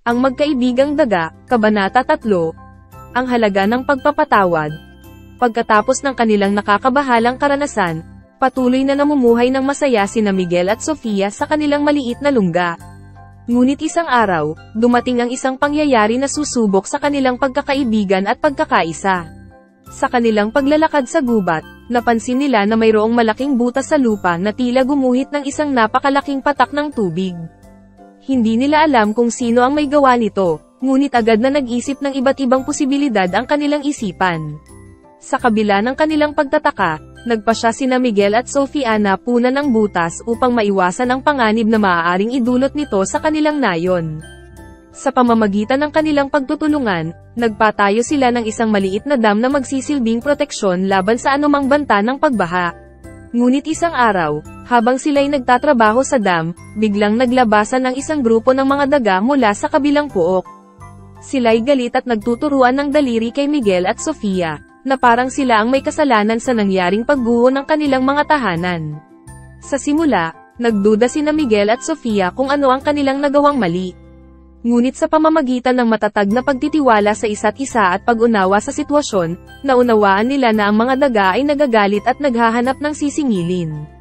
Ang Magkaibigang Daga, Kabanata 3, Ang halaga ng pagpapatawad. Pagkatapos ng kanilang nakakabahalang karanasan, patuloy na namumuhay ng masaya sina Miguel at Sofia sa kanilang maliit na lungga. Ngunit isang araw, dumating ang isang pangyayari na susubok sa kanilang pagkakaibigan at pagkakaisa. Sa kanilang paglalakad sa gubat, napansin nila na mayroong malaking butas sa lupa na tila gumuhit ng isang napakalaking patak ng tubig. Hindi nila alam kung sino ang may gawa nito, ngunit agad na nag-isip ng iba't ibang posibilidad ang kanilang isipan. Sa kabila ng kanilang pagtataka, nagpasya sina Miguel at Sofia na punan ng butas upang maiwasan ang panganib na maaaring idulot nito sa kanilang nayon. Sa pamamagitan ng kanilang pagtutulungan, nagpatayo sila ng isang maliit na dam na magsisilbing proteksyon laban sa anumang banta ng pagbaha. Ngunit isang araw, habang sila'y nagtatrabaho sa dam, biglang naglabasan ng isang grupo ng mga daga mula sa kabilang puok. Sila'y galit at nagtuturuan ng daliri kay Miguel at Sofia, na parang sila ang may kasalanan sa nangyaring pagguho ng kanilang mga tahanan. Sa simula, nagduda sina Miguel at Sofia kung ano ang kanilang nagawang mali. Ngunit sa pamamagitan ng matatag na pagtitiwala sa isa't isa at pag-unawa sa sitwasyon, naunawaan nila na ang mga daga ay nagagalit at naghahanap ng sisingilin.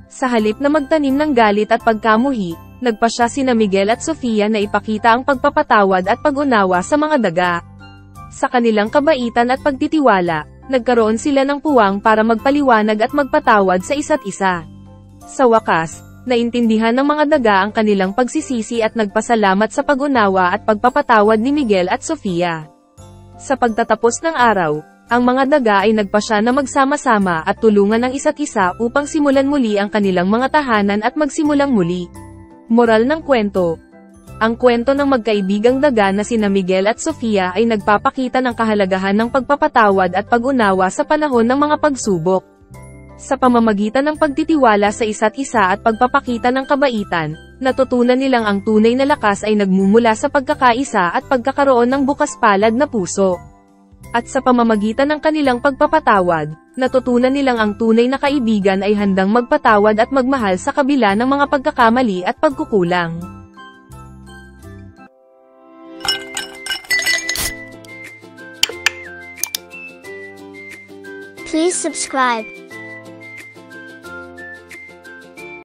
Sa halip na magtanim ng galit at pagkamuhi, nagpasya sina Miguel at Sofia na ipakita ang pagpapatawad at pag-unawa sa mga daga. Sa kanilang kabaitan at pagtitiwala, nagkaroon sila ng puwang para magpaliwanag at magpatawad sa isa't isa. Sa wakas, naintindihan ng mga daga ang kanilang pagsisisi at nagpasalamat sa pag-unawa at pagpapatawad ni Miguel at Sofia. Sa pagtatapos ng araw, ang mga daga ay nagpasya na magsama-sama at tulungan ang isa't isa upang simulan muli ang kanilang mga tahanan at magsimulang muli. Moral ng kwento. Ang kwento ng magkaibigang daga na sina Miguel at Sofia ay nagpapakita ng kahalagahan ng pagpapatawad at pag-unawa sa panahon ng mga pagsubok. Sa pamamagitan ng pagtitiwala sa isa't isa at pagpapakita ng kabaitan, natutunan nilang ang tunay na lakas ay nagmumula sa pagkakaisa at pagkakaroon ng bukas palad na puso. At sa pamamagitan ng kanilang pagpapatawad, natutunan nilang ang tunay na kaibigan ay handang magpatawad at magmahal sa kabila ng mga pagkakamali at pagkukulang. Please subscribe.